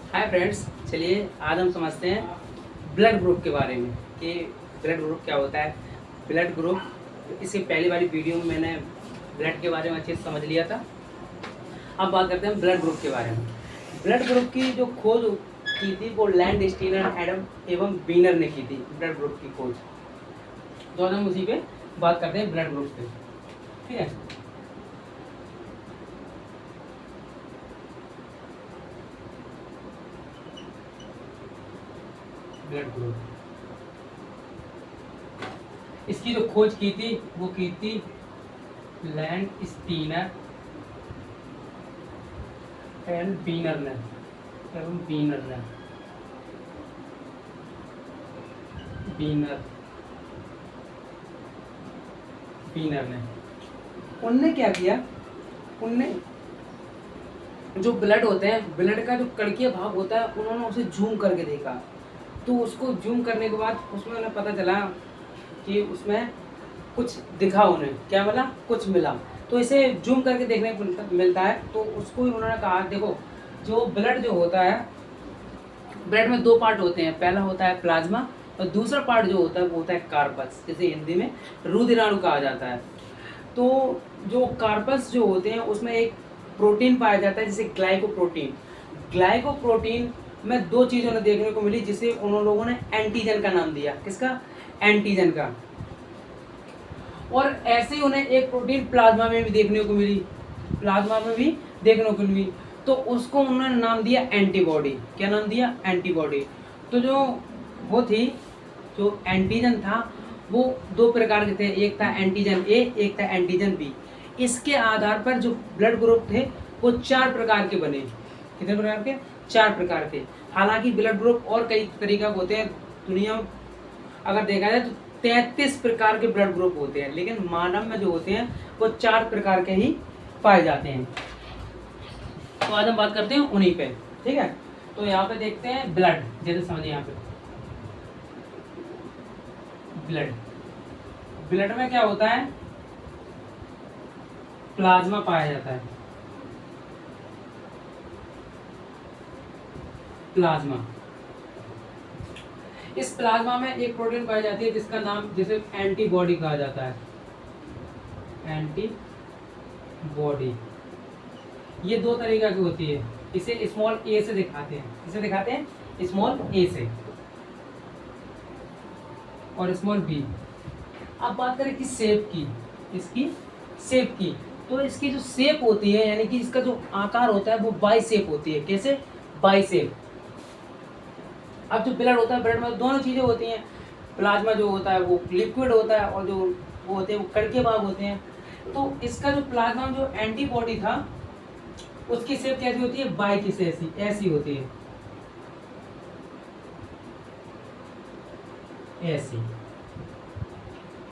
Hi friends, चलिए आज हम समझते हैं ब्लड ग्रुप के बारे में कि ब्लड ग्रुप क्या होता है। ब्लड ग्रुप, इसकी पहली वाली वीडियो में मैंने ब्लड के बारे में अच्छे से समझ लिया था। अब बात करते हैं ब्लड ग्रुप के बारे में। ब्लड ग्रुप की जो खोज की थी वो लैंड स्टीनर एडम एवं बीनर ने की थी, ब्लड ग्रुप की खोज। तो आज हम उसी पे बात करते हैं, ब्लड ग्रुप पे। ठीक है, ब्लड ग्रुप, इसकी जो खोज की थी वो की थी लैंड स्टीनर एंड बीनर ने एवं बीनर ने बीनर बीनर ने उनने क्या किया, उनने जो ब्लड होते हैं, ब्लड का जो कणकीय भाग होता है, उन्होंने उसे जूम करके देखा। तो उसको जूम करने के बाद उसमें उन्हें पता चला कि उसमें कुछ दिखा, उन्हें क्या मिला, कुछ मिला। तो इसे जूम करके देखने को मिलता है। तो उसको ही उन्होंने कहा, देखो जो ब्लड जो होता है, ब्लड में दो पार्ट होते हैं, पहला होता है प्लाज्मा और दूसरा पार्ट जो होता है वो होता है कार्पस, जिसे हिंदी में रुधिराणु कहा जाता है। तो जो कार्पस जो होते हैं उसमें एक प्रोटीन पाया जाता है जिसे ग्लाइकोप्रोटीन। ग्लाइकोप्रोटीन में दो चीज़ उन्हें देखने को मिली जिसे उन लोगों ने एंटीजन का नाम दिया। किसका? एंटीजन का। और ऐसे ही उन्हें एक प्रोटीन प्लाज्मा में भी देखने को मिली, प्लाज्मा में भी देखने को मिली। तो उसको उन्होंने नाम दिया एंटीबॉडी। क्या नाम दिया? एंटीबॉडी। तो जो वो थी, जो एंटीजन था वो दो प्रकार के थे, एक था एंटीजन ए, एक था एंटीजन बी। इसके आधार पर जो ब्लड ग्रुप थे वो चार प्रकार के बने। कितने प्रकार के? चार प्रकार के। हालांकि ब्लड ग्रुप और कई तरीका के होते हैं दुनिया में, अगर देखा जाए तो 33 प्रकार के ब्लड ग्रुप होते हैं, लेकिन मानव में जो होते हैं वो चार प्रकार के ही पाए जाते हैं। तो आज हम बात करते हैं उन्हीं पे। ठीक है, तो यहाँ पे देखते हैं ब्लड, जैसे समझिए यहाँ पे ब्लड, ब्लड में क्या होता है? प्लाज्मा पाया जाता है, प्लाज्मा। इस प्लाज्मा में एक प्रोटीन पाई जाती है जिसका नाम, जिसे एंटीबॉडी कहा जाता है, एंटीबॉडी। ये दो तरीका की होती है, इसे स्मॉल ए से दिखाते हैं, इसे दिखाते हैं स्मॉल ए से और स्मॉल बी। अब बात करें किस शेप की, इसकी शेप की, तो इसकी जो शेप होती है, यानी कि इसका जो आकार होता है वो बाई शेप होती है। कैसे? By shape. अब जो ब्लड होता है, ब्लड में दोनों चीजें होती हैं। प्लाज्मा जो होता है वो लिक्विड होता है और जो वो होते हैं वो कणकीय भाग होते हैं। तो इसका जो प्लाज्मा में जो एंटीबॉडी था उसकी शेप कैसी होती है? बाई की ऐसी ऐसी होती है, ऐसी।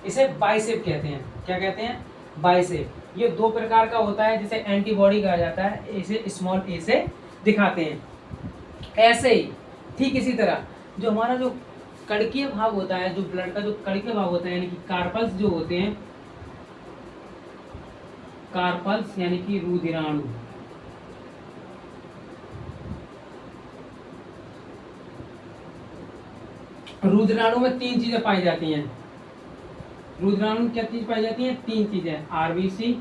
इसे बाइसेप कहते हैं। क्या कहते हैं? बाइसेप। ये दो प्रकार का होता है जिसे एंटीबॉडी कहा जाता है, इसे स्मॉल ए से दिखाते हैं। ऐसे ही ठीक इसी तरह जो हमारा जो कणकीय भाग होता है, जो ब्लड का जो कणकीय भाग होता है, यानी कि कार्पल्स जो होते हैं, कार्पल्स यानी कि रुधिराणु, रुधिराणु में तीन चीजें पाई जाती हैं। रुधिराणु में क्या चीज पाई जाती है? तीन चीजें, आरबीसी,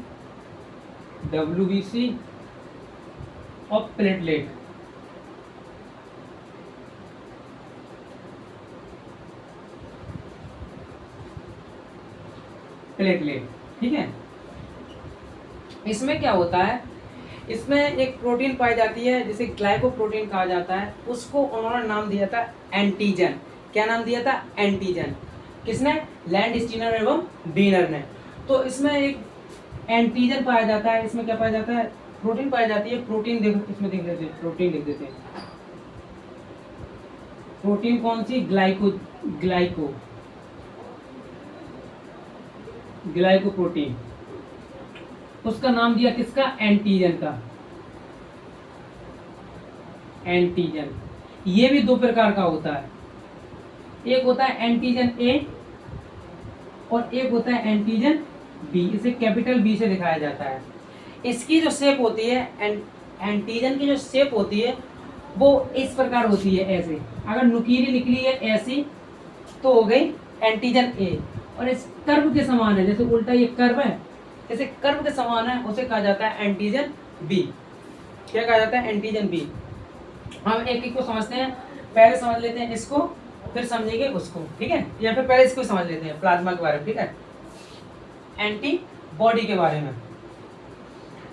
डब्ल्यूबीसी और प्लेटलेट। प्लेटलेट, ठीक है। इसमें क्या होता है? इसमें एक प्रोटीन पाई जाती है जिसे ग्लाइकोप्रोटीन कहा जाता है, उसको उन्होंने नाम दिया था एंटीजन। क्या नाम दिया था? एंटीजन। किसने? लैंड स्टीनर एवं बीनर ने। तो इसमें एक एंटीजन पाया जाता है। इसमें क्या पाया जाता है? प्रोटीन पाई जाती है। प्रोटीन देखो, इसमें देख लेते हैं, प्रोटीन लिख देते हैं। प्रोटीन कौन सी? Glyco, glyco, glycoprotein. उसका नाम दिया किसका? एंटीजन का, एंटीजन। ये भी दो प्रकार का होता है, एक होता है एंटीजन ए और एक होता है एंटीजन बी। इसे कैपिटल बी से दिखाया जाता है। इसकी जो शेप होती है, एंटीजन की जो शेप होती है वो इस प्रकार होती है ऐसे, अगर नुकीली निकली है ऐसी तो हो गई एंटीजन ए, और इस कर्व के समान है, जैसे उल्टा ये कर्व है, जैसे कर्व के समान है उसे कहा जाता है एंटीजन बी। क्या कहा जाता है? Antigen B. हम एक एक को समझते हैं, पहले समझ लेते हैं इसको, फिर समझेंगे उसको, ठीक है? या फिर पहले इसको समझ लेते हैं प्लाज्मा के बारे में, ठीक है? एंटीबॉडी के बारे में।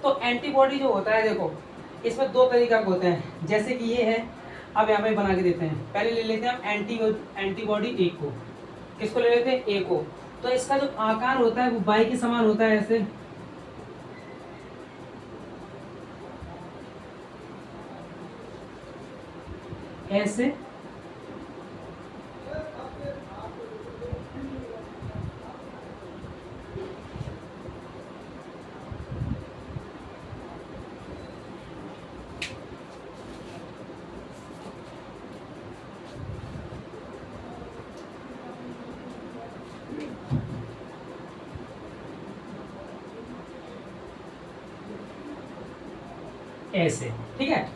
तो एंटीबॉडी जो होता है, देखो इसमें दो तरीका के होते हैं, जैसे कि ये है, अब यहाँ पे बना के देते हैं। पहले ले लेते हैं हम एंटीबॉडी ए को। किसको ले लेते हैं? ए को। तो इसका जो आकार होता है वो बाई के समान होता है, ऐसे ऐसे ऐसे, ठीक है?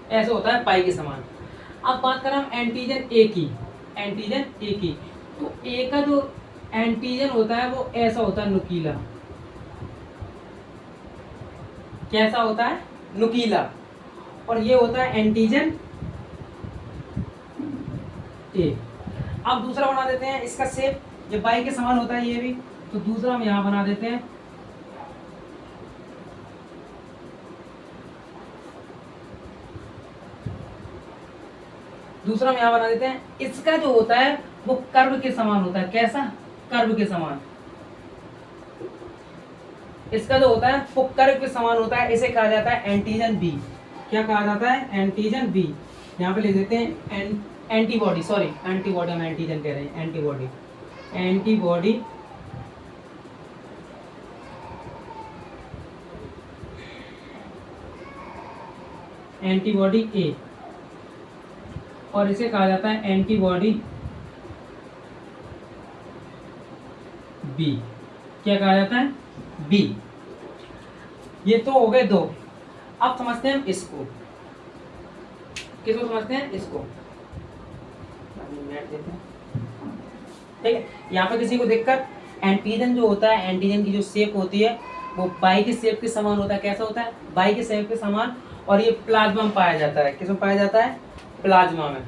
ऐसे होता है पाई के समान। अब बात करें हम एंटीजन ए की, एंटीजन ए की, तो ए का जो एंटीजन होता है वो ऐसा होता है, नुकीला। कैसा होता है? नुकीला। और ये होता है एंटीजन ए। अब दूसरा बना देते हैं, इसका शेप ये बाई के समान होता है ये भी, तो दूसरा हम यहां बना देते हैं, दूसरा हम यहाँ बना देते हैं। इसका जो होता है वो कर्व के समान होता है। कैसा? कर्व के समान। इसका जो होता है वो कर्व के समान होता है, इसे कहा जाता है एंटीजन बी। क्या कहा जाता है? Antigen B. यहाँ पे लिख देते हैं एंटीबॉडी, सॉरी एंटीबॉडी, हम एंटीजन कह रहे हैं, एंटीबॉडी, एंटीबॉडी एंटीबॉडी ए, और इसे कहा जाता है एंटीबॉडी बी। क्या कहा जाता है? बी। ये तो हो गए दो। अब समझते हैं इसको। किसको समझते हैं? इसको। ठीक है, यहाँ पे किसी को दिक्कत? एंटीजन जो होता है, एंटीजन की जो शेप होती है वो बाई के शेप के समान होता है। कैसा होता है? बाई के शेप के समान। और ये प्लाज्मा में पाया जाता है। किसमें पाया जाता है? प्लाज्मा में।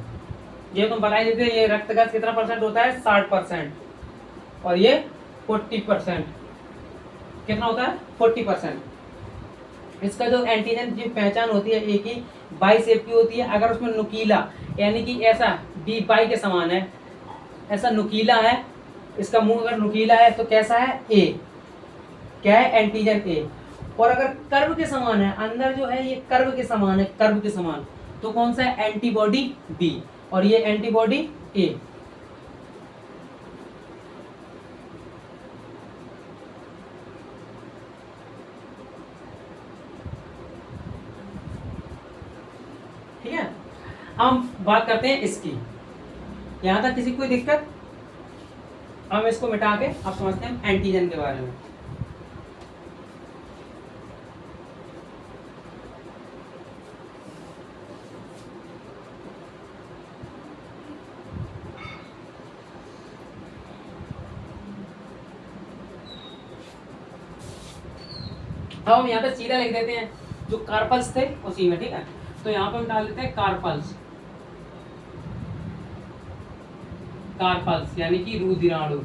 ये तुम बता ही देते, ये रक्त का कितना परसेंट होता है? 60%। और ये 40%। कितना होता है? 40%। इसका जो एंटीजन की पहचान होती है एक ही बाई शेप की होती है। अगर उसमें नुकीला, यानी कि ऐसा बी बाई के समान है, ऐसा नुकीला है, इसका मुंह अगर नुकीला है तो कैसा है? ए। क्या है? एंटीजन ए। और अगर कर्व के समान है, अंदर जो है ये कर्व के समान है, कर्व के समान, तो कौन सा है? Antibody B. और ये एंटीबॉडी ए। ठीक है, हम बात करते हैं इसकी। यहां तक किसी को कोई दिक्कत? हम इसको मिटा के अब समझते हैं एंटीजन के बारे में। अब हम यहाँ पे सीधा लिख देते हैं जो कार्पल्स थे उसी में, ठीक है? तो यहाँ पे हम डाल देते हैं कार्पल्स, कार्पल्स यानी कि रुधिराणु,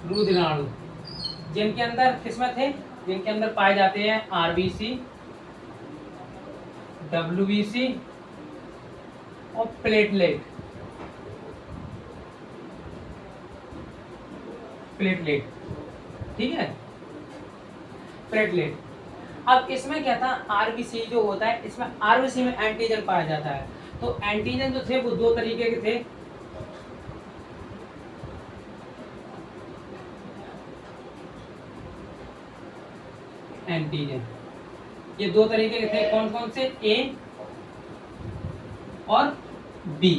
रुधिराणु, जिनके अंदर किसमें थे? जिनके अंदर पाए जाते हैं आरबीसी, डब्ल्यूबीसी और प्लेटलेट, प्लेटलेट, ठीक है? प्लेटलेट। अब इसमें क्या था? आरबीसी जो होता है, इसमें आरबीसी में एंटीजन पाया जाता है। तो एंटीजन जो थे वो दो तरीके के थे। एंटीजन ये दो तरीके के थे। कौन कौन से? ए और बी।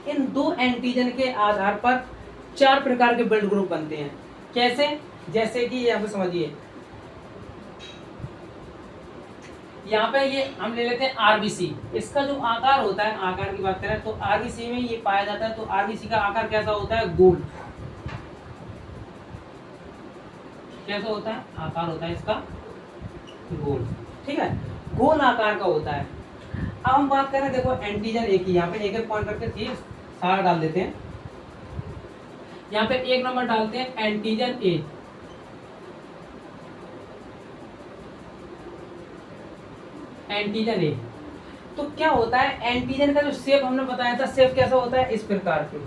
इन दो एंटीजन के आधार पर चार प्रकार के ब्लड ग्रुप बनते हैं। कैसे? जैसे कि यहाँ पे समझिए, यहाँ पे ये हम ले लेते हैं आरबीसी। इसका जो आकार होता है, आकार की बात करें तो आरबीसी में ये पाया जाता है। तो आरबीसी का आकार कैसा होता है? गोल। कैसा होता है? आकार होता है इसका गोल। ठीक है, गोल आकार का होता है। अब हम बात करें, देखो एंटीजन ए की, यहाँ पे एक एक पॉइंट करके चीज सारा डाल देते हैं। यहाँ पे एक नंबर डालते हैं एंटीजन ए। एंटीजन ए तो क्या होता है? एंटीजन का जो शेप हमने बताया था, शेप कैसा होता है? इस प्रकार के,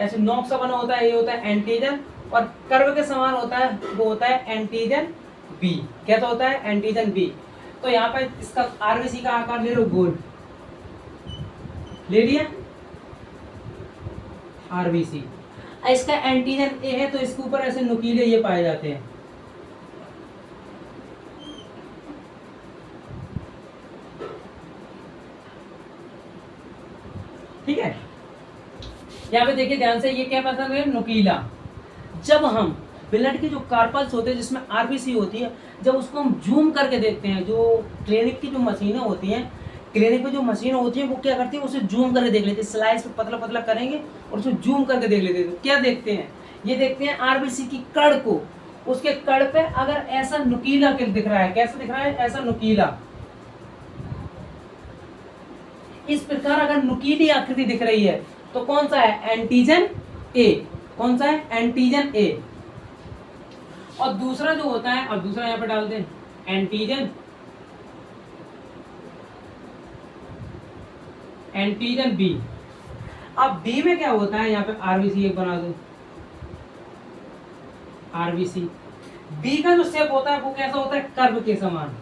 ऐसे नोक सा बना होता है, ये होता है एंटीजन। और कर्व के समान होता है, वो होता है एंटीजन बी। कैसा होता है? Antigen B. तो यहाँ पे इसका आरबीसी का आकार ले लो, गोल ले लिया आरबीसी। इसका एंटीजन ए है तो इसके ऊपर ऐसे नुकीले ये पाए जाते हैं। ठीक है, यहाँ पे देखिए ध्यान से, ये क्या पता है? नुकीला। जब हम ब्लड के जो कार्पल्स होते हैं जिसमें आरबीसी होती है, जब उसको हम जूम करके देखते हैं, जो क्लिनिक की जो मशीनें होती हैं, क्लिनिक में जो मशीन होती है वो क्या करती है? उसे जूम करके देख लेते हैं। स्लाइस पे पतला पतला करेंगे और उसे जूम करके देख लेते हैं। क्या देखते हैं? ये देखते हैं आरबीसी की कड़ को। उसके कड़ पे अगर ऐसा नुकीला दिख रहा है, कैसा दिख रहा है? ऐसा नुकीला। इस प्रकार अगर नुकीली आकृति दिख रही है तो कौन सा है? एंटीजन ए। कौन सा है? एंटीजन ए। और दूसरा जो होता है, और दूसरा यहाँ पे डाल दें एंटीजन बी। अब बी में क्या होता है? यहाँ पे आरबीसी एक बना दो, आरबीसी। बी का जो शेप होता है वो कैसा होता है? कर्व के समान।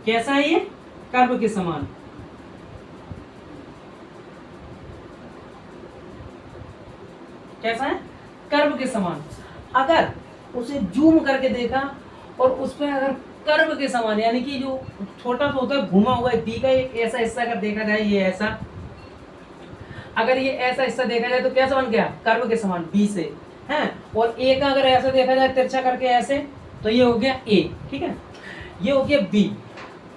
कैसा है ये? कर्व के समान। कैसा है? कर्व के समान। अगर उसे जूम करके देखा और उसमें अगर कर्व के समान, यानी कि जो छोटा सा होता है घुमा हुआ है, बी का ऐसा हिस्सा अगर देखा जाए, ये ऐसा, अगर ये ऐसा हिस्सा देखा जाए तो कैसा बन गया? कर्व के समान, बी से है। और ए का अगर ऐसा देखा जाए तिरछा करके ऐसे, तो ये हो गया ए। ठीक है, ये हो गया बी।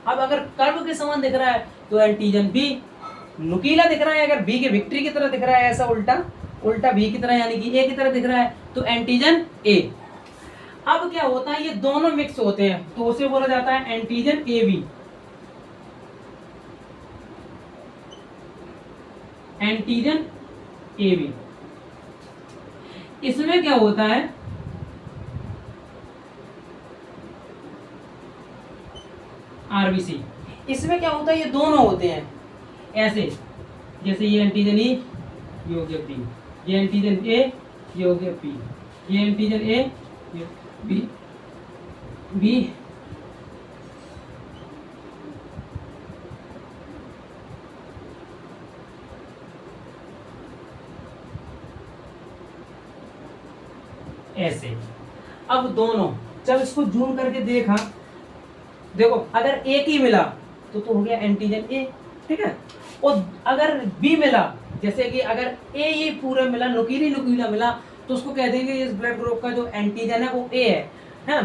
अब अगर कर्व के समान दिख रहा है तो एंटीजन बी। नुकीला दिख रहा है, अगर बी के विक्ट्री की तरह दिख रहा है, ऐसा उल्टा उल्टा बी की तरह, यानी कि ए की तरह दिख रहा है, तो एंटीजन ए। अब क्या होता है? ये दोनों मिक्स होते हैं तो उसे बोला जाता है antigen A B. Antigen A B. इसमें क्या होता है? आरबीसी। इसमें क्या होता है? ये दोनों होते हैं ऐसे, जैसे ये एंटीजन ए, ये हो गया बी, ये एंटीजन ए, ये हो गया बी, ये एंटीजन ए, ये बी, बी, ऐसे। अब दोनों जब इसको जूम करके देखा, देखो अगर एक ही मिला तो हो गया एंटीजन ए। ठीक है, और अगर बी मिला, जैसे कि अगर ए ये पूरा मिला, नुकीला मिला, तो उसको कह देंगे इस ब्लड ग्रुप का जो एंटीजन है वो ए है।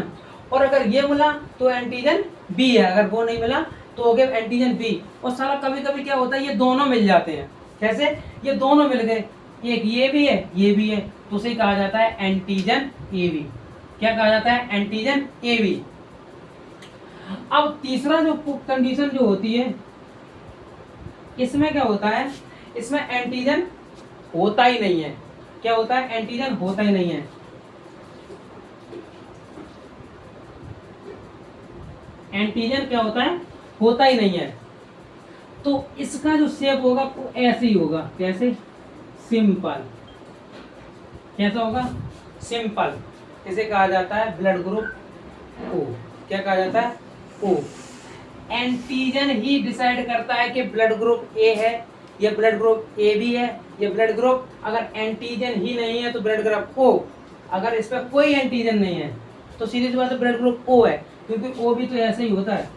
और अगर ये मिला तो एंटीजन बी है, अगर वो नहीं मिला तो हो गया एंटीजन बी। और साला कभी कभी क्या होता है? ये दोनों मिल जाते हैं। कैसे? ये दोनों मिल गए, एक ये भी है, ये भी है, तो उसे कहा जाता है एंटीजन ए बी। क्या कहा जाता है? Antigen A B. अब तीसरा जो कंडीशन जो होती है, इसमें क्या होता है? इसमें एंटीजन होता ही नहीं है। क्या होता है? एंटीजन होता ही नहीं है। एंटीजन क्या होता है? होता ही नहीं है। तो इसका जो शेप होगा वो ऐसे ही होगा। कैसे? सिंपल। कैसा होगा? सिंपल। इसे कहा जाता है ब्लड ग्रुप ओ। क्या कहा जाता है? ओ। एंटीजन ही डिसाइड करता है कि ब्लड ग्रुप ए है या ब्लड ग्रुप ए बी है या ब्लड ग्रुप, अगर एंटीजन ही नहीं है तो ब्लड ग्रुप ओ। अगर इस पर कोई एंटीजन नहीं है तो सीधी सी बात है ब्लड ग्रुप ओ है, क्योंकि ओ भी तो ऐसे ही होता है।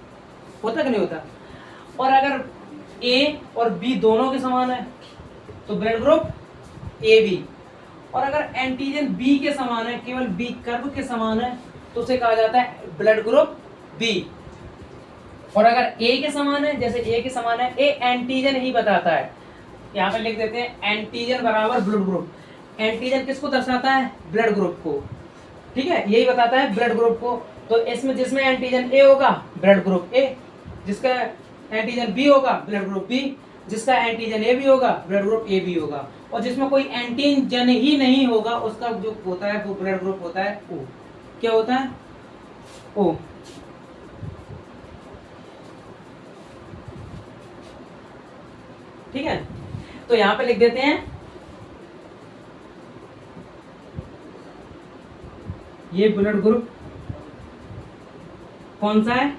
होता कि नहीं होता? और अगर ए और बी दोनों के समान है तो ब्लड ग्रुप ए बी। और अगर एंटीजन बी के समान है, केवल बी कर्व के समान है, तो उसे कहा जाता है ब्लड ग्रुप बी। और अगर ए के समान है, जैसे ए के समान है, ए एंटीजन ही बताता है, यहाँ पे लिख देते हैं एंटीजन बराबर ब्लड ग्रुप। एंटीजन किसको दर्शाता है? ब्लड ग्रुप को, ठीक है, यही बताता है ब्लड ग्रुप को। तो इसमें जिसमें एंटीजन ए होगा ब्लड ग्रुप ए, जिसका एंटीजन बी होगा ब्लड ग्रुप बी, जिसका एंटीजन ए भी होगा ब्लड ग्रुप ए भी होगा, और जिसमें कोई एंटीजन ही नहीं होगा उसका जो होता है वो ब्लड ग्रुप होता है ओ। क्या होता है? ओ। ठीक है, तो यहां पे लिख देते हैं ये ब्लड ग्रुप कौन सा है?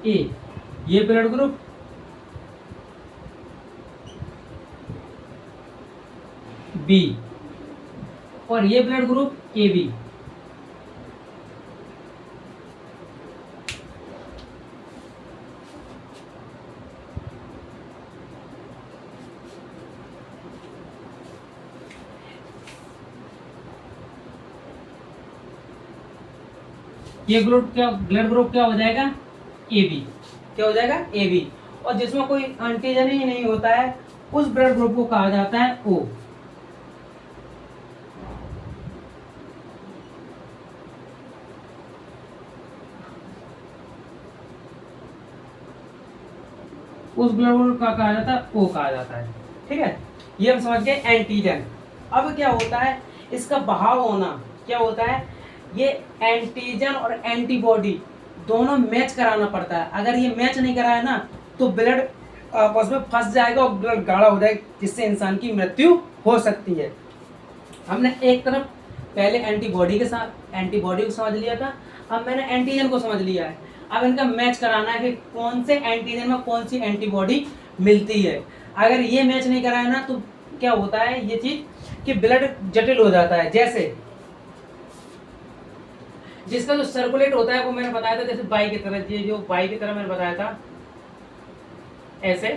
ए। ये ब्लड ग्रुप बी, और ये ब्लड ग्रुप ए बी। ये ग्रुप क्या, ब्लड ग्रुप क्या हो जाएगा? A B. क्या हो जाएगा? A B. और जिसमें कोई एंटीजन ही नहीं होता है उस ब्लड ग्रुप को कहा जाता है ओ। उस ब्लड ग्रुप का कहा जाता है ओ कहा जाता है। ठीक है, ये हम समझ गए एंटीजन। अब क्या होता है? इसका बहाव होना। क्या होता है? ये एंटीजन और एंटीबॉडी दोनों मैच कराना पड़ता है। अगर ये मैच नहीं कराया ना तो ब्लड आपस में फंस जाएगा और ब्लड गाढ़ा हो जाएगा, जिससे इंसान की मृत्यु हो सकती है। हमने एक तरफ पहले एंटीबॉडी के साथ एंटीबॉडी को समझ लिया था, अब मैंने एंटीजन को समझ लिया है। अब इनका मैच कराना है कि कौन से एंटीजन में कौन सी एंटीबॉडी मिलती है। अगर ये मैच नहीं कराया ना तो क्या होता है ये चीज कि ब्लड जटिल हो जाता है। जैसे जिसका जो सर्कुलेट होता है वो मैंने बताया था, जैसे बाई की तरह, ये जो बाई की तरह मैंने बताया था ऐसे।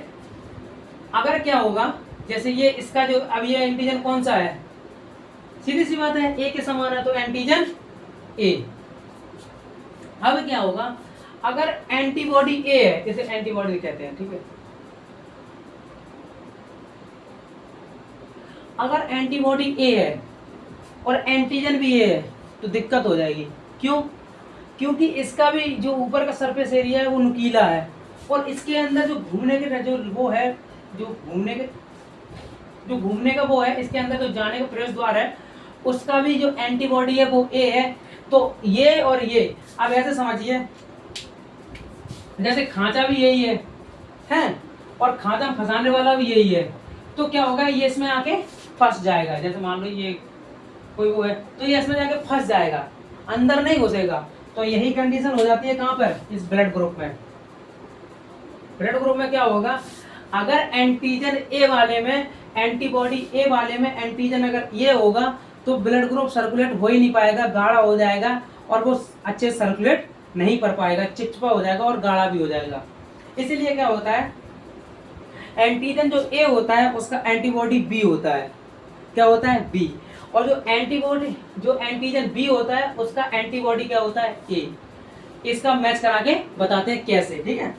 अगर क्या होगा, जैसे ये इसका जो अब ये एंटीजन कौन सा है, सीधी सी बात है ए के समान है तो एंटीजन ए। अब क्या होगा, अगर एंटीबॉडी ए है, इसे एंटीबॉडी कहते हैं, ठीक है। अगर एंटीबॉडी ए है और एंटीजन भी ए है तो दिक्कत हो जाएगी। क्यों? क्योंकि इसका भी जो ऊपर का सरफेस एरिया है वो नुकीला है, और इसके अंदर जो घूमने के जो वो है, जो घूमने का वो है, इसके अंदर जो जाने का प्रवेश द्वार है उसका भी जो एंटीबॉडी है वो ए है। तो ये और ये अब ऐसे समझिए, जैसे खांचा भी यही है और खांचा फंसाने वाला भी यही है। तो क्या होगा, ये इसमें आके फंस जाएगा। जैसे मान लो ये कोई वो है तो ये इसमें जाके फंस जाएगा, अंदर नहीं घुसेगा। तो यही कंडीशन हो जाती है कहाँ पर? इस ब्लड ग्रुप में। ब्लड ग्रुप में क्या होगा, अगर एंटीजन ए वाले में एंटीबॉडी ए वाले में एंटीजन अगर ये होगा तो ब्लड ग्रुप सर्कुलेट हो ही नहीं पाएगा, गाढ़ा हो जाएगा और वो अच्छे सर्कुलेट नहीं कर पाएगा, चिपचिपा हो जाएगा और गाढ़ा भी हो जाएगा। इसीलिए क्या होता है, एंटीजन जो ए होता है उसका एंटीबॉडी बी होता है। क्या होता है? बी। और जो एंटीजन बी होता है उसका एंटीबॉडी क्या होता है? ए। इसका मैच करा के बताते हैं कैसे, ठीक है।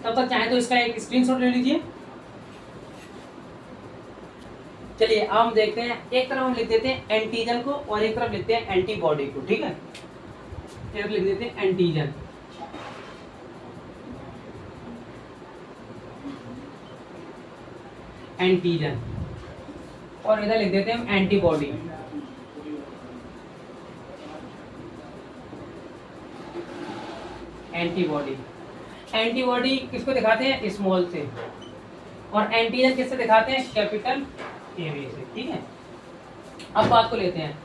तब तक चाहे तो इसका एक स्क्रीनशॉट ले लीजिए। चलिए अब हम देखते हैं, एक तरफ हम लिख देते हैं एंटीजन को और एक तरफ लिखते हैं एंटीबॉडी को, ठीक है। एक लिख देते हैं एंटीजन, एंटीजन, और इधर लिख देते हैं एंटीबॉडी। एंटीबॉडी, एंटीबॉडी किसको दिखाते हैं? स्मॉल से, और एंटीजन किससे दिखाते हैं? कैपिटल ए बी से, ठीक है। अब बात को लेते हैं,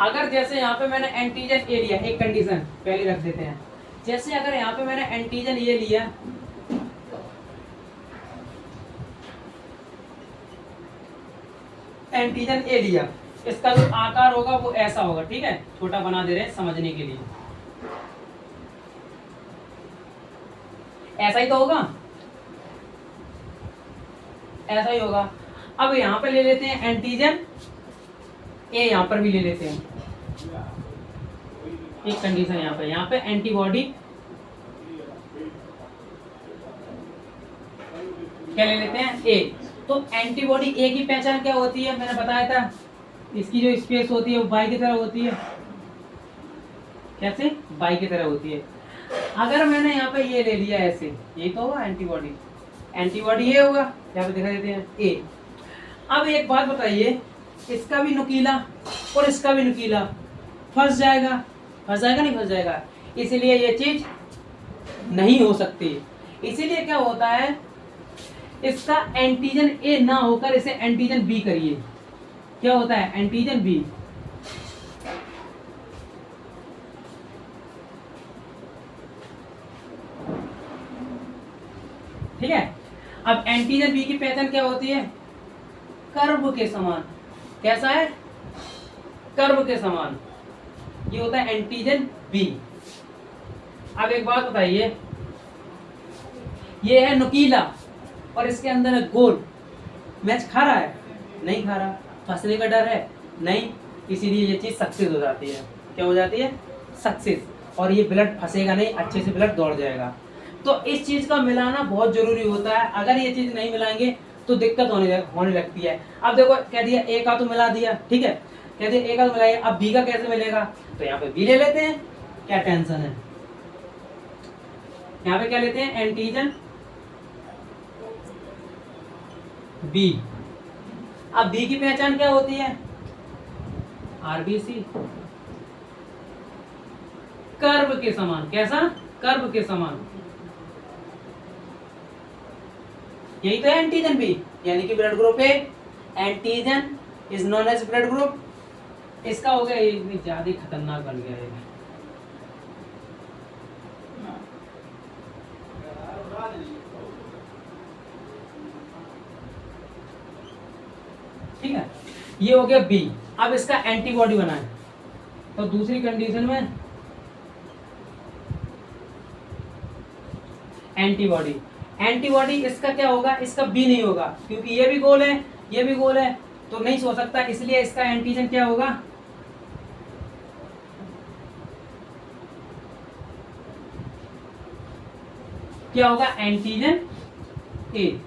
अगर जैसे यहाँ पे मैंने एंटीजन ए लिया, एक कंडीशन पहले रख देते हैं। जैसे अगर यहाँ पे मैंने एंटीजन ये लिया, एंटीजन ए लिया, इसका जो आकार होगा वो ऐसा होगा, ठीक है। छोटा बना दे रहे हैं समझने के लिए, ऐसा ही तो होगा, ऐसा ही होगा। अब यहाँ पे ले लेते हैं एंटीजन ए, यहाँ पर भी ले लेते हैं एक कंडीशन यहाँ पे एंटीबॉडी क्या ले लेते हैं, ए। तो एंटीबॉडी ए की पहचान क्या होती है, मैंने बताया था, इसकी जो स्पेस होती है वो बाई की तरह होती है। कैसे, बाई की तरह होती है। अगर मैंने यहाँ पे ये ले लिया ऐसे, ये तो होगा एंटीबॉडी, एंटीबॉडी ये होगा, यहाँ पे दिखा देते हैं ए। अब एक बात बताइए, इसका भी नुकीला और इसका भी नुकीला, फंस जाएगा, फंस जाएगा नहीं फंस जाएगा, इसलिए ये चीज नहीं हो सकती। इसीलिए क्या होता है, इसका एंटीजन ए ना होकर इसे एंटीजन बी करिए। क्या होता है, एंटीजन बी। ठीक है। अब एंटीजन बी की पहचान क्या होती है, कर्व के समान। कैसा है, कर्व के समान, ये होता है एंटीजन बी। अब एक बात बताइए, ये है नुकीला और इसके अंदर है गोल, मैच खा रहा है, नहीं खा रहा, फंसने का डर है नहीं, इसीलिए ये चीज सक्सेस हो जाती है। क्या हो जाती है, सक्सेस। और ये ब्लड फंसेगा नहीं, अच्छे से ब्लड दौड़ जाएगा। तो इस चीज का मिलाना बहुत जरूरी होता है, अगर ये चीज नहीं मिलाएंगे तो दिक्कत होने लगती है। अब देखो कह दिया ए का तो मिला दिया, ठीक है, कह दिया ए का तो मिलाइए, अब बी का कैसे मिलेगा, तो यहाँ पे बी ले लेते हैं, क्या टेंशन है। यहाँ पे क्या लेते हैं, एंटीजन बी। अब बी की पहचान क्या होती है, आरबीसी, कर्व के समान। कैसा, कर्व के समान, यही तो है एंटीजन बी, यानी कि blood group A. Antigen is known as blood group. इसका हो गया, ये ज्यादा खतरनाक बन गया है। ठीक है, ये हो गया बी। अब इसका एंटीबॉडी बनाए, तो दूसरी कंडीशन में एंटीबॉडी, एंटीबॉडी इसका क्या होगा, इसका बी नहीं होगा, क्योंकि ये भी गोल है, ये भी गोल है, तो नहीं हो सकता, इसलिए इसका एंटीजन क्या होगा, क्या होगा, एंटीजन ए।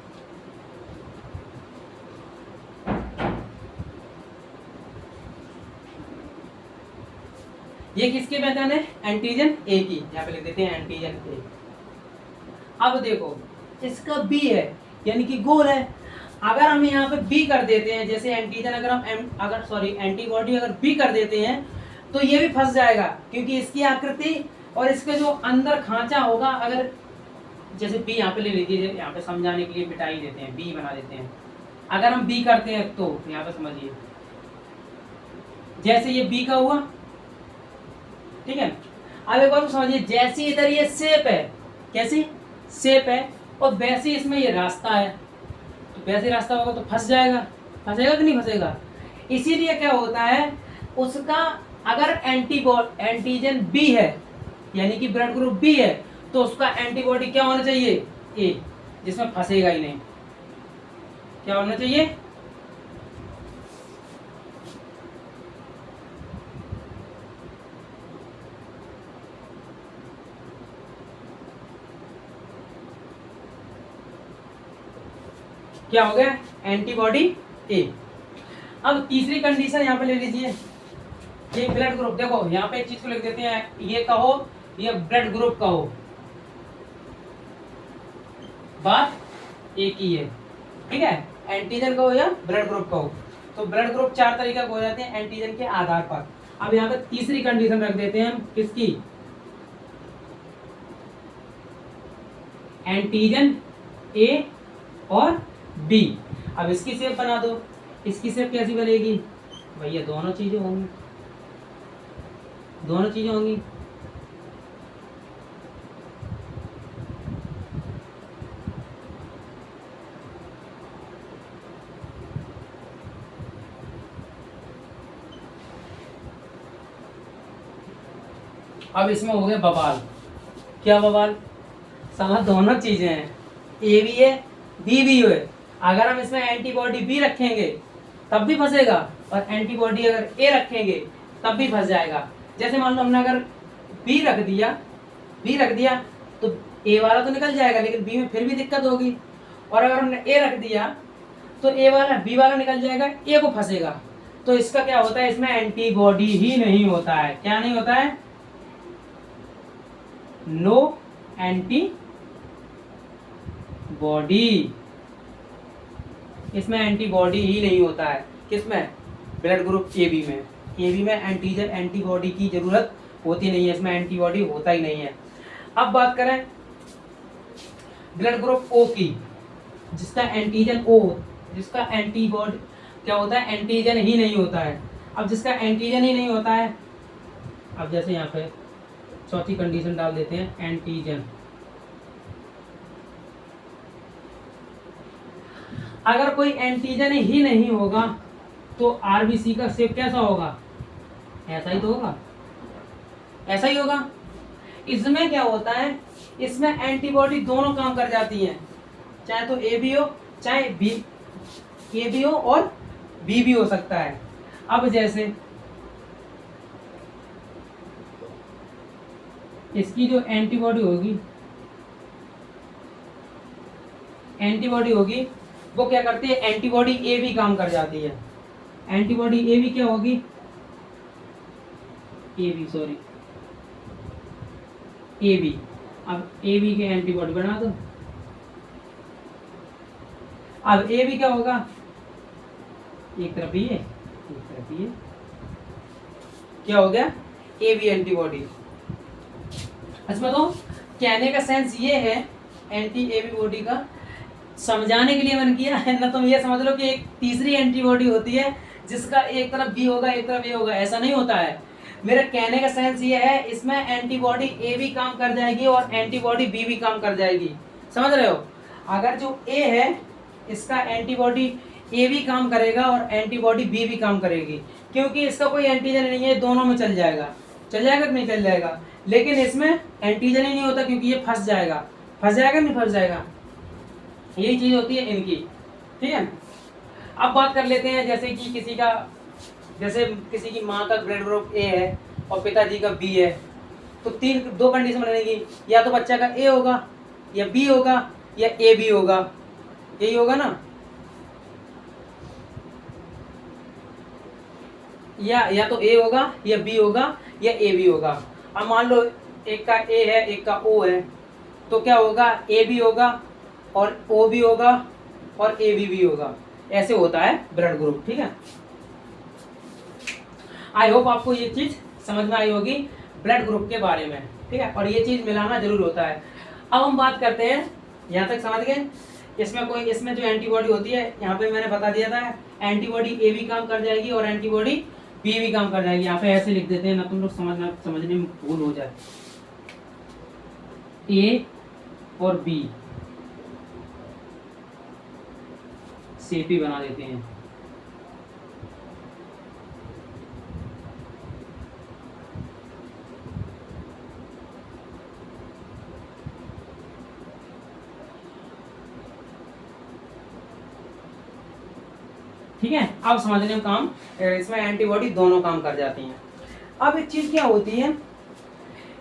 ये किसकी पहचान है, एंटीजन ए की, यहाँ पे लिख देते हैं एंटीजन ए। अब देखो इसका बी है, यानी कि गोल है। अगर हम यहाँ पे बी कर देते हैं, जैसे एंटीजन अगर हम अगर सॉरी एंटीबॉडी अगर बी कर देते हैं, तो ये भी फंस जाएगा, क्योंकि इसकी आकृति और इसके जो अंदर खांचा होगा, अगर जैसे बी यहाँ पे ले लीजिए, यहाँ पे समझाने के लिए मिटाई देते हैं, बी बना देते हैं। अगर हम बी करते हैं तो यहाँ पे समझिए, जैसे ये बी का हुआ, ठीक है। अब एक बार समझिए, जैसी इधर ये शेप है, कैसी शेप है, और वैसे इसमें ये रास्ता है, तो वैसे रास्ता होगा तो फंस जाएगा, फंसेगा कि नहीं फंसेगा। इसीलिए क्या होता है, उसका अगर एंटीजन बी है, यानी कि ब्लड ग्रुप बी है, तो उसका एंटीबॉडी क्या होना चाहिए, ए, जिसमें फंसेगा ही नहीं। क्या होना चाहिए, क्या हो गया, एंटीबॉडी ए। अब तीसरी कंडीशन यहाँ पे ले लीजिए, ये ब्लड ग्रुप, देखो यहाँ पे एक चीज को लिख देते हैं, ये कहो, ये ब्लड ग्रुप कहो, बात एक ही है, ठीक है। एंटीजन कहो या ब्लड ग्रुप कहो, तो ब्लड ग्रुप चार तरीके के हो जाते हैं एंटीजन के आधार पर। अब यहाँ पे तीसरी कंडीशन रख देते हैं हम, किसकी, एंटीजन ए और बी। अब इसकी शेप बना दो, इसकी शेप कैसी बनेगी भैया, दोनों चीजें होंगी, दोनों चीजें होंगी। अब इसमें हो गया बवाल, क्या बवाल, समझ, दोनों चीजें हैं, ए भी है बी भी है। अगर हम इसमें एंटीबॉडी बी रखेंगे तब भी फंसेगा, और एंटीबॉडी अगर ए रखेंगे तब भी फंस जाएगा। जैसे मान लो हमने अगर बी रख दिया, बी रख दिया तो ए वाला तो निकल जाएगा, लेकिन बी में फिर भी दिक्कत होगी। और अगर हमने ए रख दिया तो ए वाला बी वाला निकल जाएगा, ए को फंसेगा। तो इसका क्या होता है, इसमें एंटीबॉडी ही नहीं होता है। क्या नहीं होता है? No antibody. इसमें एंटीबॉडी ही नहीं होता है। किसमें? ब्लड ग्रुप ए बी में। ए बी में एंटीजन एंटीबॉडी की जरूरत होती नहीं है, इसमें एंटीबॉडी होता ही नहीं है। अब बात करें ब्लड ग्रुप ओ की, जिसका एंटीजन ओ, जिसका एंटीबॉडी क्या होता है, एंटीजन ही नहीं होता है। अब जिसका एंटीजन ही नहीं होता है, अब जैसे यहाँ पे चौथी कंडीशन डाल देते हैं, एंटीजन। अगर कोई एंटीजन ही नहीं होगा तो आरबीसी का शेप कैसा होगा? ऐसा ही तो होगा, ऐसा ही होगा। इसमें क्या होता है, इसमें एंटीबॉडी दोनों काम कर जाती हैं, चाहे तो ए भी हो चाहे बी, ए भी हो और बी भी हो सकता है। अब जैसे इसकी जो एंटीबॉडी होगी, एंटीबॉडी होगी वो क्या करती है, एंटीबॉडी ए भी काम कर जाती है। एंटीबॉडी ए भी क्या होगी, A B, sorry A B. अब ए बी के एंटीबॉडी बना दो। अब ए बी क्या होगा, एक तरफ ये एक तरफ ये, क्या हो गया, ए बी एंटीबॉडी। इसमें तो कहने का सेंस ये है एंटी ए बी बॉडी का, समझाने के लिए मैंने किया है ना। तुम ये समझ लो कि एक तीसरी एंटीबॉडी होती है जिसका एक तरफ बी होगा एक तरफ ए होगा, ऐसा नहीं होता है। मेरा कहने का सेंस ये है, इसमें एंटीबॉडी ए भी काम कर जाएगी और एंटीबॉडी बी भी काम कर जाएगी। समझ रहे हो? अगर जो ए है इसका एंटीबॉडी ए भी काम करेगा और एंटीबॉडी बी भी काम करेगी, क्योंकि इसका कोई एंटीजन नहीं है, दोनों में चल जाएगा। चल जाएगा कि नहीं चल जाएगा? लेकिन इसमें एंटीजन ही नहीं होता क्योंकि ये फंस जाएगा। फंस जाएगा नहीं फंस जाएगा, यही चीज होती है इनकी। ठीक है, अब बात कर लेते हैं जैसे कि जैसे किसी की माँ का ब्लड ग्रुप ए है और पिताजी का बी है, तो दो कंडीशन बनेगी, या तो बच्चा का ए होगा या बी होगा या ए बी होगा, यही होगा ना। या तो ए होगा या बी होगा या ए बी होगा। अब मान लो एक का ए है एक का ओ है, तो क्या होगा, ए बी होगा और ओ भी होगा और ए बी भी होगा। ऐसे होता है ब्लड ग्रुप। ठीक है, आई होप आपको ये चीज समझ में आई होगी ब्लड ग्रुप के बारे में। ठीक है, और ये चीज मिलाना जरूर होता है। अब हम बात करते हैं, यहाँ तक समझ गए। इसमें जो एंटीबॉडी होती है, यहाँ पे मैंने बता दिया था, एंटीबॉडी ए भी काम कर जाएगी और एंटीबॉडी बी भी काम कर जाएगी। यहाँ पे ऐसे लिख देते हैं ना, तुम लोग समझने में भूल हो जाए। ए और बी शेप ही बना देते हैं। ठीक है, अब समझने में काम, इसमें एंटीबॉडी दोनों काम कर जाती हैं। अब एक चीज क्या होती है,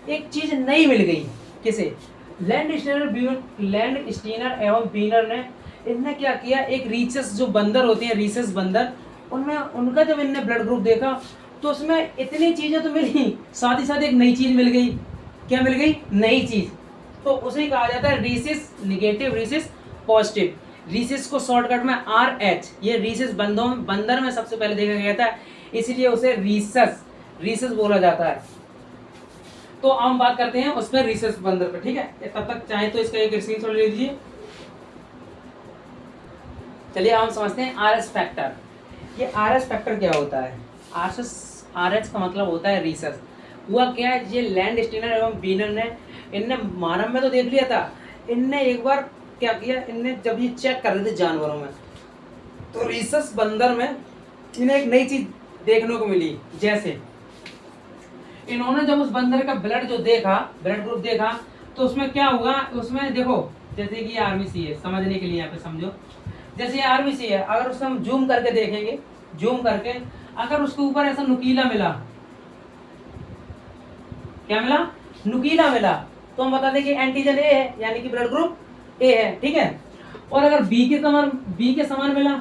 एक चीज नई मिल गई किसे, लैंड स्टीनर एवं बीनर ने, इनने क्या किया, एक रीसस जो बंदर होते हैं, रीसस बंदर, उनमें उनका जब इनने ब्लड ग्रुप देखा तो उसमें इतनी चीजें तो मिली, साथ ही साथ एक नई चीज मिल गई। क्या मिल गई? नई चीज। तो उसे कहा जाता है Rhesus negative, Rhesus positive. Rhesus को शॉर्टकट में RH, ये रीसस बंदर में सबसे पहले देखा गया था, इसीलिए उसे रीसस बोला जाता है। तो अब हम बात करते हैं उसमें रीसस बंदर पे। ठीक है, तब तक चाहे तो इसका एक स्क्रीनशॉट ले लीजिए। चलिए हम समझते हैं RS फैक्टर। ये RS फैक्टर क्या होता है? RH का मतलब होता है रीसस। हुआ क्या है, ये लैंड स्टीनर एवं बीनर ने, इनने मानव में तो देख लिया था, इनने एक बार क्या किया, इनने जब ये चेक कर रहे थे जानवरों में, तो रीसस बंदर में इन्हें एक नई चीज देखने को मिली। जैसे इन्होंने जब उस बंदर का ब्लड ग्रुप देखा, तो उसमें क्या हुआ, उसमें देखो जैसे कि आरबीसी है, समझने के लिए यहाँ पे समझो, जैसे ये आरबीसी है, अगर उसको हम जूम करके देखेंगे, जूम करके अगर उसके ऊपर ऐसा नुकीला मिला, क्या मिला, नुकीला मिला। तो हम बता दें कि एंटीजन ए है, यानी कि ब्लड ग्रुप ए है, ठीक है। और अगर बी के समान मिला,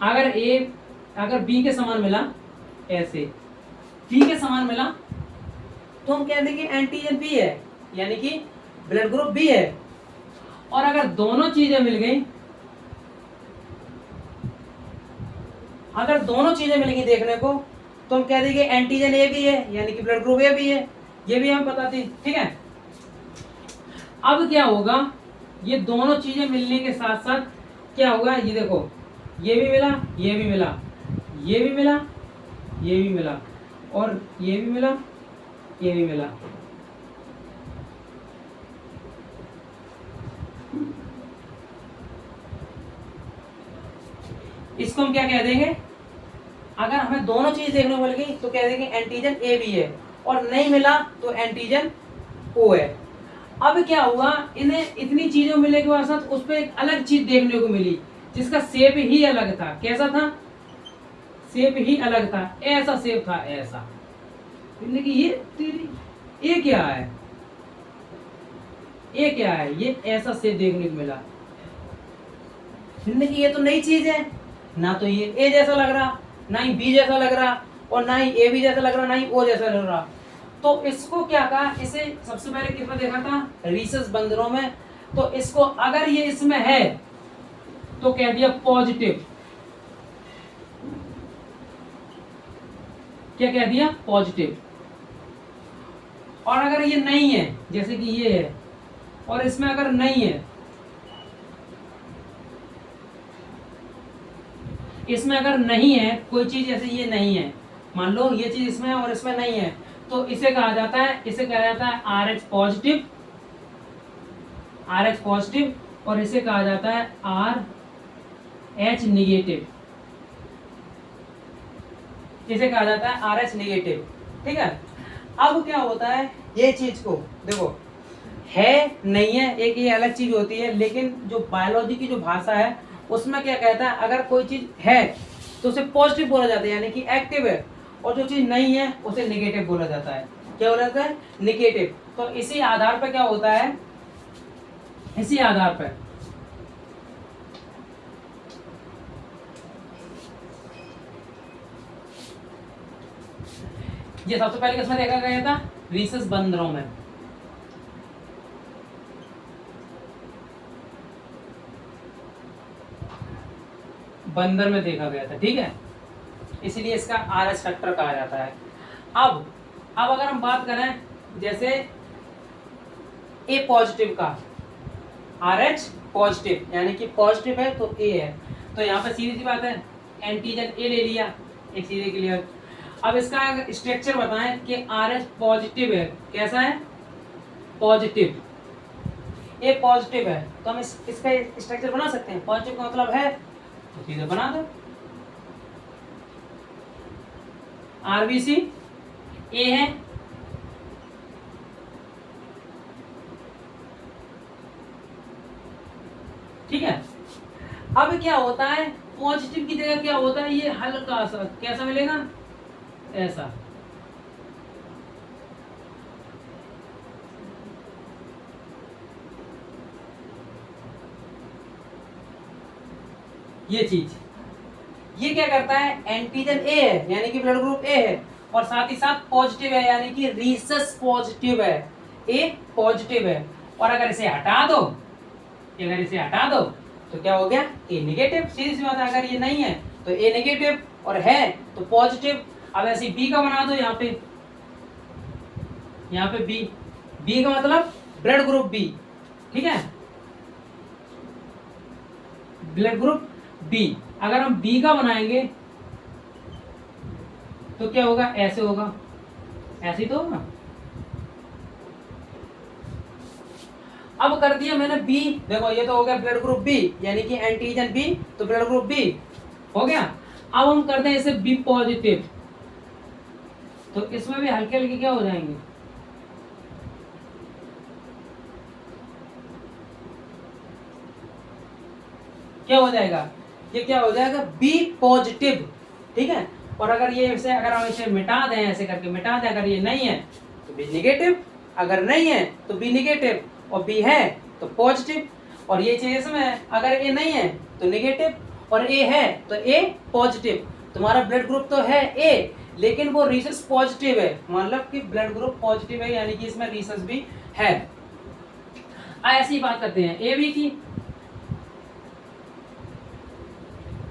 अगर बी के समान मिला, ऐसे बी के समान मिला, तो हम कह देंगे एंटीजन बी है, यानी कि ब्लड ग्रुप बी है। और अगर दोनों चीजें मिल गई, देखने को, तो हम कह देंगे एंटीजन ए भी है, यानी कि ब्लड ग्रुप ए भी है। ये भी हमें पता थी, ठीक है। अब क्या होगा, ये दोनों चीजें मिलने के साथ साथ क्या होगा, ये देखो, ये भी मिला, ये भी मिला, ये भी मिला, ये भी मिला, और ये भी मिला, ये भी मिला। इसको हम क्या कह देंगे, अगर हमें दोनों चीज देखने को मिल गई तो कह देंगे एंटीजन ए भी है, और नहीं मिला तो एंटीजन ओ है। अब क्या हुआ, इन्हें इतनी चीजों मिलने के बाद साथ उस पर एक अलग चीज देखने को मिली, जिसका शेप ही अलग था। कैसा था, शेप ही अलग था, ऐसा शेप था, ऐसा। ये क्या है, ये क्या है, ये ऐसा शेप देखने को मिला। ये तो नई चीज है, ना तो ये ए जैसा लग रहा, ना ही बी जैसा लग रहा, और ना ही ए बी जैसा लग रहा, ना ही ओ जैसा लग रहा। तो इसको क्या कहा, इसे सबसे पहले किसमें देखा था, रीसस बंदरों में। तो इसको अगर ये इसमें है तो कह दिया पॉजिटिव, क्या कह दिया, पॉजिटिव। और अगर ये नहीं है, जैसे कि ये है, और इसमें अगर नहीं है, इसमें अगर नहीं है कोई चीज, जैसे ये नहीं है, मान लो ये चीज इसमें है और इसमें नहीं है, तो इसे कहा जाता है RH पॉजिटिव, RH पॉजिटिव, और इसे कहा जाता है RH निगेटिव, इसे कहा जाता है RH निगेटिव, ठीक है। अब क्या होता है, ये चीज को देखो, है नहीं है, एक ये अलग चीज होती है, लेकिन जो बायोलॉजी की जो भाषा है उसमें क्या कहता है, अगर कोई चीज है तो उसे पॉजिटिव बोला जाता है, यानी कि एक्टिव है, और जो चीज नहीं है उसे निगेटिव बोला जाता है। क्या बोला जाता है, निगेटिव। तो इसी आधार पर क्या होता है, इसी आधार पर ये सबसे पहले किसमें देखा गया था, रीसस बंदरों में। बंदर में देखा गया था, ठीक है, इसलिए इसका RH फैक्टर कहा जाता है। अब अगर हम बात करें जैसे ए पॉजिटिव का, RH पॉजिटिव, यानी कि पॉजिटिव है तो ए है, तो यहाँ पे सीधी सी बात है, एंटीजन ए ले लिया, एक सीधे क्लियर। अब इसका स्ट्रक्चर बताएं कि RH पॉजिटिव है, कैसा है, पॉजिटिव, ए पॉजिटिव है, तो हम इसका स्ट्रक्चर बना सकते हैं। पॉजिटिव का मतलब है तो सीधे बना दो, RBC ए है, ठीक है। अब क्या होता है, पॉजिटिव की जगह क्या होता है, ये हल्का सा कैसा मिलेगा, ऐसा, ये चीज, ये क्या करता है, एंटीजन ए है, यानी कि ब्लड ग्रुप ए है, और साथ ही साथ पॉजिटिव है, यानी कि रीसस पॉजिटिव है, ए पॉजिटिव है। और अगर इसे हटा दो, तो क्या हो गया, ए नेगेटिव। सीधी सी बात है, अगर ये नहीं है तो ए नेगेटिव, और है तो पॉजिटिव। अब ऐसे बी का बना दो, यहाँ पे बी का मतलब ब्लड ग्रुप बी, ठीक है, ब्लड ग्रुप बी। अगर हम बी का बनाएंगे तो क्या होगा, ऐसे होगा, ऐसे ही तो होगा। अब कर दिया मैंने बी, देखो ये तो हो गया ब्लड ग्रुप बी, यानी कि एंटीजन बी तो ब्लड ग्रुप बी हो गया। अब हम करते हैं इसे बी पॉजिटिव, तो इसमें भी हल्के हल्के क्या हो जाएंगे, क्या हो जाएगा, ये क्या हो जाएगा, बी पॉजिटिव, ठीक है। और अगर ये इसे अगर हम इसे मिटा दें, ऐसे करके मिटा दें, अगर ये नहीं है तो बी निगेटिव, अगर नहीं है तो बी निगेटिव, और बी है तो पॉजिटिव। और ये चीज इसमें है, अगर ए नहीं है तो निगेटिव और ए है तो ए पॉजिटिव। तुम्हारा ब्लड ग्रुप तो है ए, लेकिन वो रीसस पॉजिटिव है, मतलब कि ब्लड ग्रुप पॉजिटिव है, यानी कि इसमें रीसस भी है। ऐसी बात करते हैं ए बी की।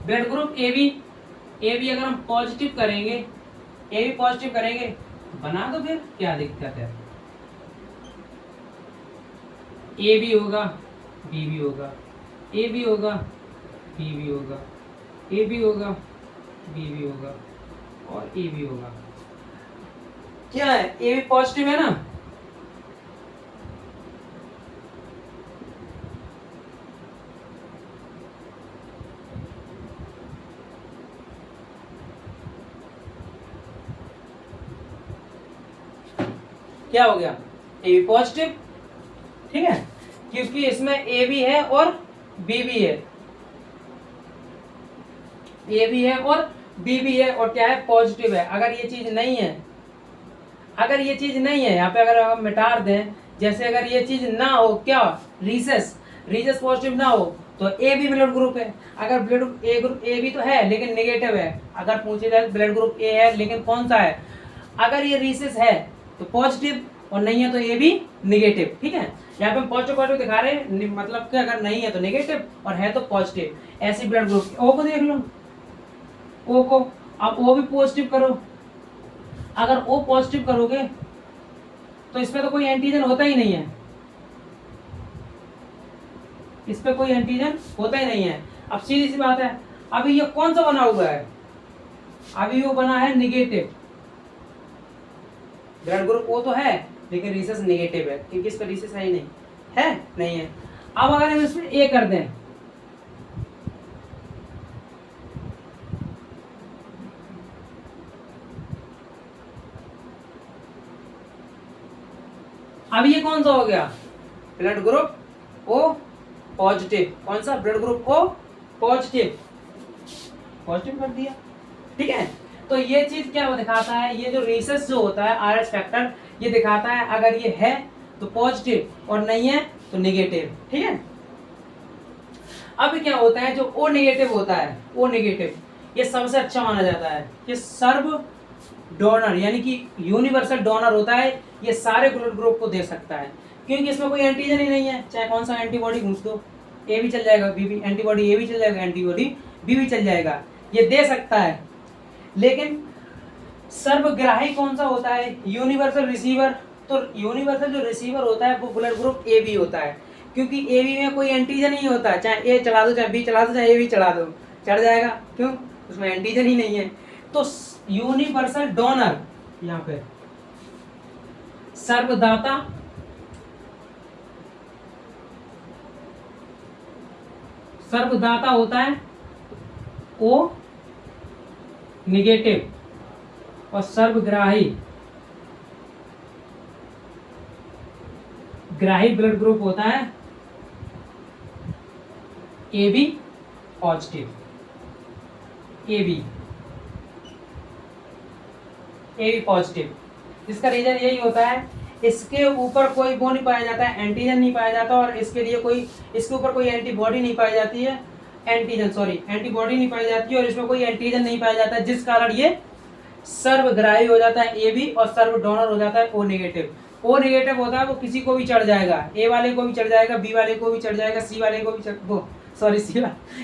ब्लड ग्रुप ए बी अगर हम पॉजिटिव करेंगे, ए बी पॉजिटिव करेंगे, बना दो, फिर क्या दिक्कत है। ए बी होगा, बी भी होगा, ए बी होगा, बी भी होगा, ए बी होगा, बी भी होगा, और ए भी होगा। क्या है, ए भी पॉजिटिव है ना, क्या हो गया, ए बी पॉजिटिव, ठीक है, क्योंकि इसमें ए भी है और बी भी है, ए भी है और बी भी है, और क्या है, पॉजिटिव है। अगर ये चीज नहीं है, अगर ये चीज नहीं है, यहाँ पे अगर हम मिटा दें, जैसे अगर ये चीज ना हो, क्या रीसस पॉजिटिव ना हो, तो ए भी ब्लड ग्रुप है। अगर ब्लड ए ग्रुप ए भी तो है लेकिन नेगेटिव है, अगर पूछे जाए ब्लड ग्रुप ए है लेकिन कौन सा है, अगर ये रीसस है तो पॉजिटिव, और नहीं है तो ए भी निगेटिव, ठीक है। यहाँ पे हम पॉजिटिव दिखा रहे हैं, मतलब कि अगर नहीं है तो नेगेटिव और है तो पॉजिटिव। ऐसी ब्लड ग्रुप ओ को देख लो, ओ को, अब ओ भी पॉजिटिव करो, अगर ओ पॉजिटिव करोगे तो इसमें तो कोई एंटीजन होता ही नहीं है, इस पे कोई एंटीजन होता ही नहीं है। अब सीधी सी बात है, अभी ये कौन सा बना हुआ है, अभी वो बना है निगेटिव, ब्लड ग्रुप ओ तो है लेकिन रीसस नेगेटिव है, क्योंकि इस पर रीसस है ही नहीं, है नहीं है। अब अगर हम इसमें ए कर दें, अब ये कौन सा हो गया, ब्लड ग्रुप ओ पॉजिटिव, कौन सा, blood group O positive, positive कर दिया, ठीक है। तो ये चीज क्या वो दिखाता है, ये जो रीसस जो होता है आरएच फैक्टर, ये दिखाता है अगर ये है तो पॉजिटिव और नहीं है तो नेगेटिव, ठीक है। अब क्या होता है, जो ओ नेगेटिव होता है, ओ नेगेटिव ये सबसे अच्छा माना जाता है, ये सर्व डोनर यानी कि यूनिवर्सल डोनर होता है, ये सारे ब्लड ग्रुप को दे सकता है, क्योंकि इसमें कोई एंटीजन ही नहीं है, चाहे कौन सा एंटीबॉडी घुस दो, ए भी चल जाएगा, बी भी, एंटीबॉडी ए भी चल जाएगा, एंटीबॉडी बी भी चल जाएगा, ये दे सकता है। लेकिन सर्वग्राही कौन सा होता है, यूनिवर्सल रिसीवर, तो यूनिवर्सल जो रिसीवर होता है वो ब्लड ग्रुप ए बी होता है, क्योंकि ए बी में कोई एंटीजन ही होता है, चाहे ए चला दो, चाहे बी चला दो, चाहे ए बी चला दो, चढ़ जाएगा, क्यों, उसमें एंटीजन ही नहीं है। तो यूनिवर्सल डोनर, यहाँ पे सर्वदाता, सर्वदाता होता है ओ निगेटिव, और सर्वग्राही, ग्राही ब्लड ग्रुप होता है A B positive, A B positive. इसका रीजन यही होता है, इसके ऊपर कोई वो नहीं पाया जाता है, एंटीजन नहीं पाया जाता, और इसके लिए कोई, इसके ऊपर कोई एंटीबॉडी नहीं पाई जाती है, एंटीबॉडी नहीं पाई जाती है, और इसमें कोई एंटीजन नहीं पाया जाता है, जिस कारण ये सर्वग्राही हो जाता है ए बी, और सर्व डोनर हो जाता है ओ नेगेटिव। ओ नेगेटिव होता है वो किसी को भी चढ़ जाएगा, ए वाले को भी चढ़ जाएगा, बी वाले को भी चढ़ जाएगा, सी वाले को भी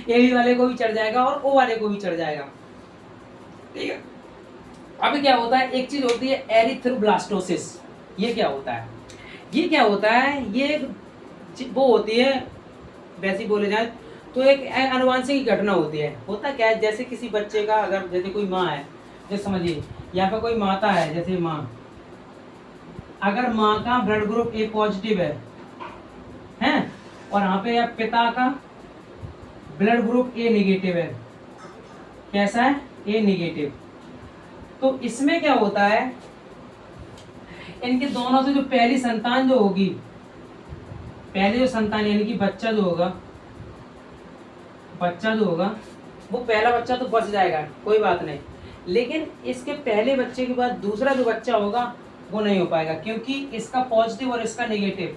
ए बी वाले को भी चढ़ जाएगा, और ओ वाले को भी चढ़ जाएगा, ठीक है। अभी क्या होता है, एक चीज होती है एरिथ्रोब्लास्टोसिस, ये क्या होता है, ये क्या होता है, ये वो होती है, वैसे ही बोले जाए तो एक अनुवांशिक घटना होती है। होता क्या है, जैसे किसी बच्चे का, अगर जैसे कोई माँ है, जैसे समझिए यहाँ पे कोई माता है, जैसे माँ, अगर माँ का ब्लड ग्रुप ए पॉजिटिव है, और यहाँ पे पिता का ब्लड ग्रुप ए नेगेटिव है, कैसा है, ए नेगेटिव, तो इसमें क्या होता है, इनके दोनों से जो पहली संतान जो होगी, पहले जो संतान यानी कि बच्चा जो होगा, वो पहला बच्चा तो बच जाएगा, कोई बात नहीं, लेकिन इसके पहले बच्चे के बाद दूसरा जो बच्चा होगा वो नहीं हो पाएगा, क्योंकि इसका पॉजिटिव और इसका नेगेटिव,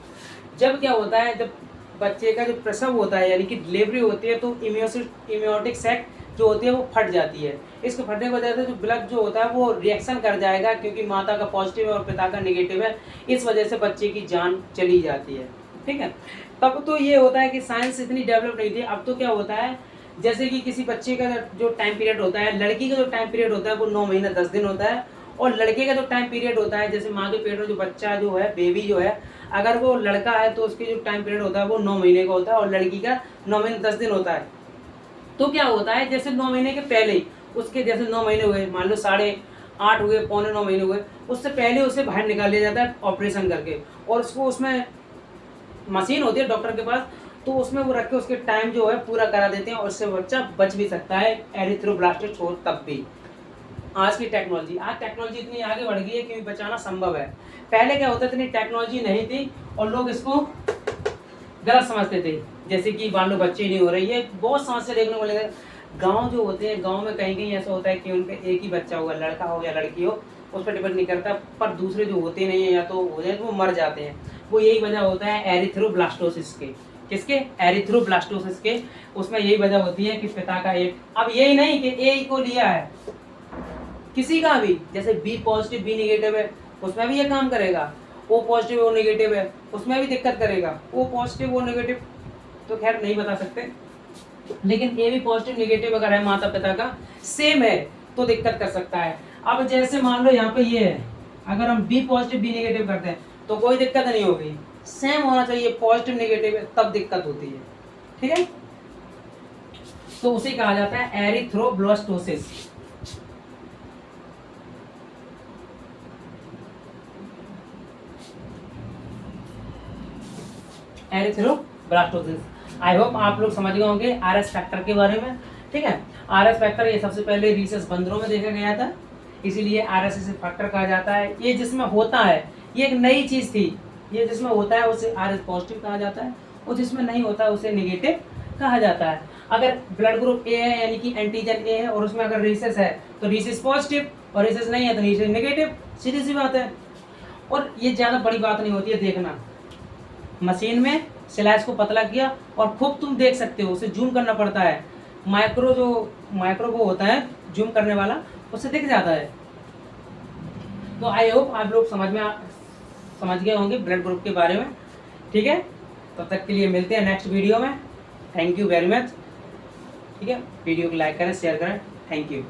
जब क्या होता है, जब बच्चे का जो प्रसव होता है यानी कि डिलीवरी होती है, तो इम्यूनिटिक सेट जो होती है वो फट जाती है। इसके फटने की वजह से जो ब्लड जो होता है वो रिएक्शन कर जाएगा, क्योंकि माता का पॉजिटिव है और पिता का नेगेटिव है, इस वजह से बच्चे की जान चली जाती है। ठीक है, तब तो ये होता है कि साइंस इतनी डेवलप नहीं थी। अब तो क्या होता है, जैसे कि किसी बच्चे का जो टाइम पीरियड होता है, लड़की का जो टाइम पीरियड होता है वो 9 महीने 10 दिन होता है, और लड़के का जो टाइम पीरियड होता है, जैसे माँ के पेट में जो बच्चा जो है, बेबी जो है, अगर वो लड़का है तो उसकी जो टाइम पीरियड होता है वो 9 महीने का होता है, और लड़की का 9 महीने 10 दिन होता है। तो क्या होता है, जैसे 9 महीने के पहले ही उसके जैसे 9 महीने हुए, मान लो 8.5 हुए, 8.25 महीने हुए, उससे पहले उसे बाहर निकाल लिया जाता है ऑपरेशन करके, और उसको उसमें मशीन होती है डॉक्टर के पास, तो उसमें वो रख के उसके टाइम जो है पूरा करा देते हैं, और उससे बच्चा बच भी सकता है एरिथ्रोब्लास्टिस हो तब भी। आज की टेक्नोलॉजी, आज टेक्नोलॉजी इतनी आगे बढ़ गई है कि बचाना संभव है। पहले क्या होता, इतनी टेक्नोलॉजी नहीं थी और लोग इसको गलत समझते थे, जैसे कि मान लो बच्चे नहीं हो रही है, बहुत समस्या देखने को मिलेगा। गांव जो होते हैं, गांव में कहीं कहीं ऐसा होता है कि उनका एक ही बच्चा होगा, लड़का हो या लड़की हो, उस पर डिपेंड नहीं करता, पर दूसरे जो होते नहीं है या तो हो जाए तो वो मर जाते हैं। वो यही वजह होता है एरिथ्रोब्लास्टोसिस के। किसके? एरिथ्रोब्लास्टोसिस के। उसमें यही वजह होती है कि पिता का एक, अब यही नहीं कि ए को लिया है, किसी का भी, जैसे बी पॉजिटिव बी नेगेटिव है उसमें भी ये काम करेगा, ओ पॉजिटिव ओ नेगेटिव है उसमें भी दिक्कत करेगा, ओ पॉजिटिव ओ नेगेटिव तो खैर नहीं बता सकते, लेकिन ए भी पॉजिटिव नेगेटिव अगर है माता पिता का सेम है तो दिक्कत कर सकता है। अब जैसे मान लो यहाँ पे ये है, अगर हम बी पॉजिटिव बी नेगेटिव करते हैं तो कोई दिक्कत नहीं होगी, सेम होना चाहिए, पॉजिटिव नेगेटिव है तब दिक्कत होती है। ठीक है, तो उसे कहा जाता है एरिथ्रोब्लास्टोसिस। एरिथ्रोब्लास्टोसिस। आई होप आप लोग समझ गए होंगे आरएस फैक्टर के बारे में। ठीक है, आरएस फैक्टर ये सबसे पहले रीसस बंदरों में देखा गया था, इसीलिए आरएस फैक्टर कहा जाता है। ये जिसमें होता है ये एक नई चीज थी, ये जिसमें होता है उसे आरएस पॉजिटिव कहा जाता है, और जिसमें नहीं होता है उसे नेगेटिव कहा जाता है। अगर ब्लड ग्रुप ए है यानी कि एंटीजन ए है और उसमें अगर रीसस है तो रीसस पॉजिटिव, और रीसस नहीं है तो रीसस नेगेटिव, सीधी सी बात है। और ये ज़्यादा बड़ी बात नहीं होती है, देखना मशीन में स्लैश को पतला किया और खूब तुम देख सकते हो, उसे जूम करना पड़ता है, माइक्रो वो होता है जूम करने वाला, उससे दिख जाता है। तो आई होप आप लोग समझ गए होंगे ब्लड ग्रुप के बारे में। ठीक है, तब तक के लिए मिलते हैं नेक्स्ट वीडियो में। Thank you very much. ठीक है, वीडियो को लाइक करें, शेयर करें। Thank you.